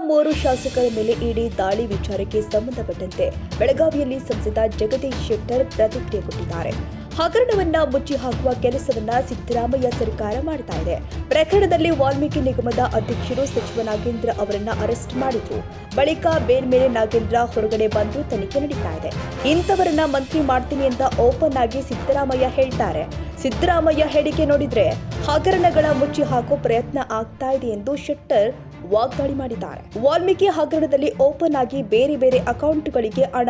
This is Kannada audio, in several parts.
ಮೂವರು ಶಾಸಕರ ಮೇಲೆ ಇಡಿ ದಾಳಿ ವಿಚಾರಕ್ಕೆ ಸಂಬಂಧಪಟ್ಟಂತೆ ಬೆಳಗಾವಿಯಲ್ಲಿ ಸಂಸದ ಜಗದೀಶ್ ಶೆಟ್ಟರ್ ಪ್ರತಿಕ್ರಿಯೆ ಕೊಟ್ಟಿದ್ದಾರೆ. ಹಗರಣವನ್ನ ಮುಚ್ಚಿ ಹಾಕುವ ಕೆಲಸವನ್ನ ಸಿದ್ದರಾಮಯ್ಯ ಸರ್ಕಾರ ಮಾಡ್ತಾ ಇದೆ. ಪ್ರಕರಣದಲ್ಲಿ ವಾಲ್ಮೀಕಿ ನಿಗಮದ ಅಧ್ಯಕ್ಷರು ಸಚಿವ ನಾಗೇಂದ್ರ ಅವರನ್ನ ಅರೆಸ್ಟ್ ಮಾಡಿದ್ರು. ಬಳಿಕ ಬೇಲ್ ಮೇಲೆ ನಾಗೇಂದ್ರ ಹೊರಗಡೆ ಬಂದು ತನಿಖೆ ನಡೀತಾ ಇದೆ. ಇಂಥವರನ್ನ ಮಂತ್ರಿ ಮಾಡ್ತೀನಿ ಅಂತ ಓಪನ್ ಆಗಿ ಸಿದ್ದರಾಮಯ್ಯ ಹೇಳ್ತಾರೆ. ಸಿದ್ದರಾಮಯ್ಯ ಹೇಳಿಕೆ ನೋಡಿದ್ರೆ ಹಗರಣಗಳ ಮುಚ್ಚಿ ಹಾಕೋ ಪ್ರಯತ್ನ ಆಗ್ತಾ ಇದೆ ಎಂದು ಶೆಟ್ಟರ್ ವಾಗ್ದಾಳಿ ಮಾಡಿದ್ದಾರೆ. ವಾಲ್ಮೀಕಿ ಹಗರಣದಲ್ಲಿ ಓಪನ್ ಆಗಿ ಬೇರೆ ಬೇರೆ ಅಕೌಂಟ್ಗಳಿಗೆ ಹಣ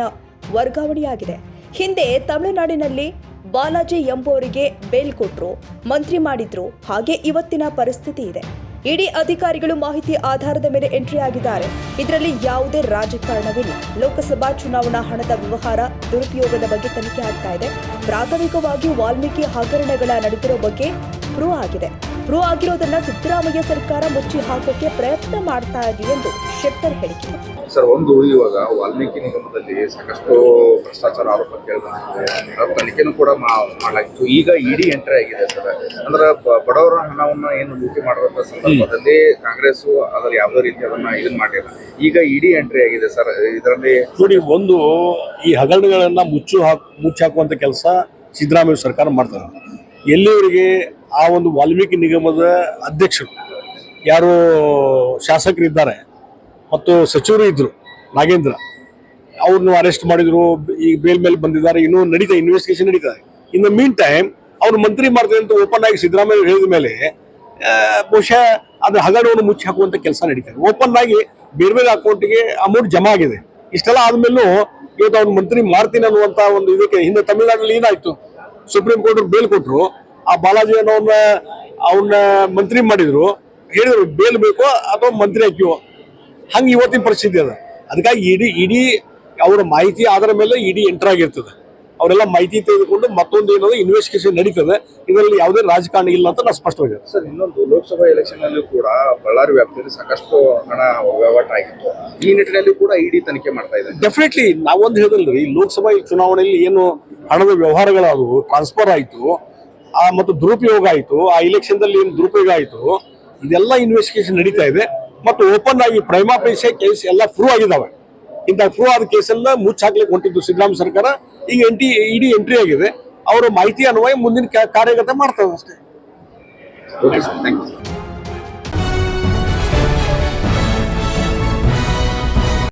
ವರ್ಗಾವಣೆಯಾಗಿದೆ. ಹಿಂದೆ ತಮಿಳುನಾಡಿನಲ್ಲಿ ಬಾಲಾಜಿ ಎಂಬುವರಿಗೆ ಬೇಲ್ ಕೊಟ್ಟರು, ಮಂತ್ರಿ ಮಾಡಿದ್ರು. ಹಾಗೆ ಇವತ್ತಿನ ಪರಿಸ್ಥಿತಿ ಇದೆ. ಇಡಿ ಅಧಿಕಾರಿಗಳು ಮಾಹಿತಿ ಆಧಾರದ ಮೇಲೆ ಎಂಟ್ರಿ ಆಗಿದ್ದಾರೆ. ಇದರಲ್ಲಿ ಯಾವುದೇ ರಾಜಕಾರಣವಿಲ್ಲ. ಲೋಕಸಭಾ ಚುನಾವಣಾ ಹಣದ ವ್ಯವಹಾರ ದುರುಪಯೋಗದ ಬಗ್ಗೆ ತನಿಖೆ ಆಗ್ತಾ ಇದೆ. ಪ್ರಾಥಮಿಕವಾಗಿ ವಾಲ್ಮೀಕಿ ಹಗರಣಗಳ ನಡೆದಿರೋ ಬಗ್ಗೆ ಪ್ರೂವ್ ಆಗಿದೆ. ಪ್ರೂವ್ ಆಗಿರೋದನ್ನ ಸಿದ್ದರಾಮಯ್ಯ ಸರ್ಕಾರ ಮುಚ್ಚಿ ಹಾಕೋಕೆ ಪ್ರಯತ್ನ ಮಾಡ್ತಾ ಇದೆ ಎಂದು ಶೆಟ್ಟರ್ ಹೇಳಿಕೆ. ಸರ್, ಒಂದು ಇವಾಗ ವಾಲ್ಮೀಕಿ ನಿಗಮದಲ್ಲಿ ಸಾಕಷ್ಟು ಭ್ರಷ್ಟಾಚಾರ ಆರೋಪ ಕೇಳಿಬಂದಿದೆ. ತನಿಖೆನೂ ಕೂಡ ಮಾಡಲಾಗಿತ್ತು. ಈಗ ಇಡಿ ಎಂಟ್ರಿ ಆಗಿದೆ ಸರ್. ಅಂದ್ರೆ ಬಡವರ ಹಣವನ್ನ ಏನು ಲೂಟಿ ಮಾಡುವಂತ ಸಂದರ್ಭದಲ್ಲಿ ಕಾಂಗ್ರೆಸ್ ಅದರ ಯಾವುದೇ ರೀತಿ ಅದನ್ನ ಇದನ್ನ ಮಾಡಿಲ್ಲ. ಈಗ ಇಡಿ ಎಂಟ್ರಿ ಆಗಿದೆ ಸರ್. ಇದರಲ್ಲಿ ನೋಡಿ, ಒಂದು ಈ ಹಗರಣಗಳನ್ನ ಮುಚ್ಚಾಕುವಂತ ಕೆಲಸ ಸಿದ್ದರಾಮಯ್ಯ ಸರ್ಕಾರ ಮಾಡ್ತಾರೆ. ಎಲ್ಲಿವರೆಗೆ ಆ ಒಂದು ವಾಲ್ಮೀಕಿ ನಿಗಮದ ಅಧ್ಯಕ್ಷರು ಯಾರು ಶಾಸಕರಿದ್ದಾರೆ ಮತ್ತು ಸಚಿವರು ಇದ್ರು, ನಾಗೇಂದ್ರ ಅವ್ರನ್ನು ಅರೆಸ್ಟ್ ಮಾಡಿದ್ರು. ಈಗ ಬೇಲ್ ಮೇಲೆ ಬಂದಿದ್ದಾರೆ. ಇನ್ನೂ ನಡೀತಾ ಇನ್ವೆಸ್ಟಿಗೇಷನ್ ನಡೀತಾರೆ. ಇನ್ ದ ಮೀನ್ ಟೈಮ್ ಅವ್ರು ಮಂತ್ರಿ ಮಾಡ್ತಾರೆ ಅಂತ ಓಪನ್ ಆಗಿ ಸಿದ್ದರಾಮಯ್ಯ ಹೇಳಿದ ಮೇಲೆ ಬಹುಶಃ ಅದು ಹಗರಣವನ್ನು ಮುಚ್ಚಿ ಹಾಕುವಂತ ಕೆಲಸ ನಡೀತಾರೆ. ಓಪನ್ ಆಗಿ ಬೇರೆ ಬೇರೆ ಅಕೌಂಟ್ಗೆ ಅಮೌಂಟ್ ಜಮಾ ಆಗಿದೆ. ಇಷ್ಟೆಲ್ಲ ಆದ್ಮೇಲೂ ಇವತ್ತು ಅವ್ನು ಮಂತ್ರಿ ಮಾಡ್ತೀನಿ ಅನ್ನುವಂತ ಒಂದು ಇದಕ್ಕೆ ಹಿಂದೆ ತಮಿಳುನಾಡಲ್ಲಿ ಏನಾಯ್ತು, ಸುಪ್ರೀಂ ಕೋರ್ಟ್ ಬೇಲ್ ಕೊಟ್ಟರು. ಆ ಬಾಲಾಜಿ ಅವನ್ನ ಮಂತ್ರಿ ಮಾಡಿದ್ರು, ಹೇಳಿದ್ರು ಬೇಲ್ ಬೇಕೋ ಅಥವಾ ಮಂತ್ರಿ ಹಾಕಿವೋ. ಹಂಗೆ ಇವತ್ತಿನ ಪರಿಸ್ಥಿತಿ ಅದ. ಅದಕ್ಕಾಗಿ ಇಡೀ ಅವರ ಮಾಹಿತಿ ಆಧಾರ ಮೇಲೆ ಇಡಿ ಎಂಟರ್ ಆಗಿರ್ತದೆ. ಅವರೆಲ್ಲ ಮಾಹಿತಿ ತೆಗೆದುಕೊಂಡು ಮತ್ತೊಂದು ಏನೋ ಇನ್ವೆಸ್ಟಿಗೇಷನ್ ನಡೀತದೆ. ಇದರಲ್ಲಿ ಯಾವುದೇ ರಾಜಕಾರಣ ಇಲ್ಲ ಅಂತ ನಾವು ಸ್ಪಷ್ಟವಾಗಿದೆ. ಸರ್, ಇನ್ನೊಂದು ಲೋಕಸಭಾ ಎಲೆಕ್ಷನ್ ನಲ್ಲಿ ಕೂಡ ಬಳ್ಳಾರಿ ವ್ಯಾಪ್ತಿಯಲ್ಲಿ ಸಾಕಷ್ಟು ಹಣ ವಹಿವಾಟು ಆಗಿತ್ತು. ಈ ನಿಟ್ಟಿನಲ್ಲಿ ಕೂಡ ಇಡಿ ತನಿಖೆ ಮಾಡ್ತಾ ಇದೆ. ಡೆಫಿನೆಟ್ಲಿ ನಾವೊಂದು ಹೇಳಿದ್ರಿ, ಲೋಕಸಭಾ ಚುನಾವಣೆಯಲ್ಲಿ ಏನು ಹಣದ ವ್ಯವಹಾರಗಳಾದವು, ಟ್ರಾನ್ಸ್ಫರ್ ಆಯಿತು ಮತ್ತು ದುರುಪಯೋಗ ಆಯಿತು, ಆ ಎಲೆಕ್ಷನ್ದಲ್ಲಿ ಏನು ದುರುಪಯೋಗ ಆಯಿತು, ಇದೆಲ್ಲ ಇನ್ವೆಸ್ಟಿಗೇಷನ್ ನಡೀತಾ ಇದೆ. ಮತ್ತು ಓಪನ್ ಆಗಿ ಪ್ರೈಮಾ ಫೇಸಿ ಕೇಸ್ ಎಲ್ಲ ಪ್ರೂವ್ ಆಗಿದ್ದಾವೆ. ಇಂಥ ಪ್ರೂವ್ ಆದ ಕೇಸೆಲ್ಲ ಮುಚ್ಚಾಕ್ಲಿಕ್ಕೆ ಹೊಂಟಿದ್ದು ಸಿದ್ದರಾಮಯ್ಯ ಸರ್ಕಾರ. ಈಗ ಇಡಿ ಎಂಟ್ರಿ ಆಗಿದೆ. ಅವರ ಮಾಹಿತಿ ಅನ್ವಯ ಮುಂದಿನ ಕಾರ್ಯಗತ ಮಾಡ್ತಾರೆ ಅಷ್ಟೇ. Okay sir, thank you.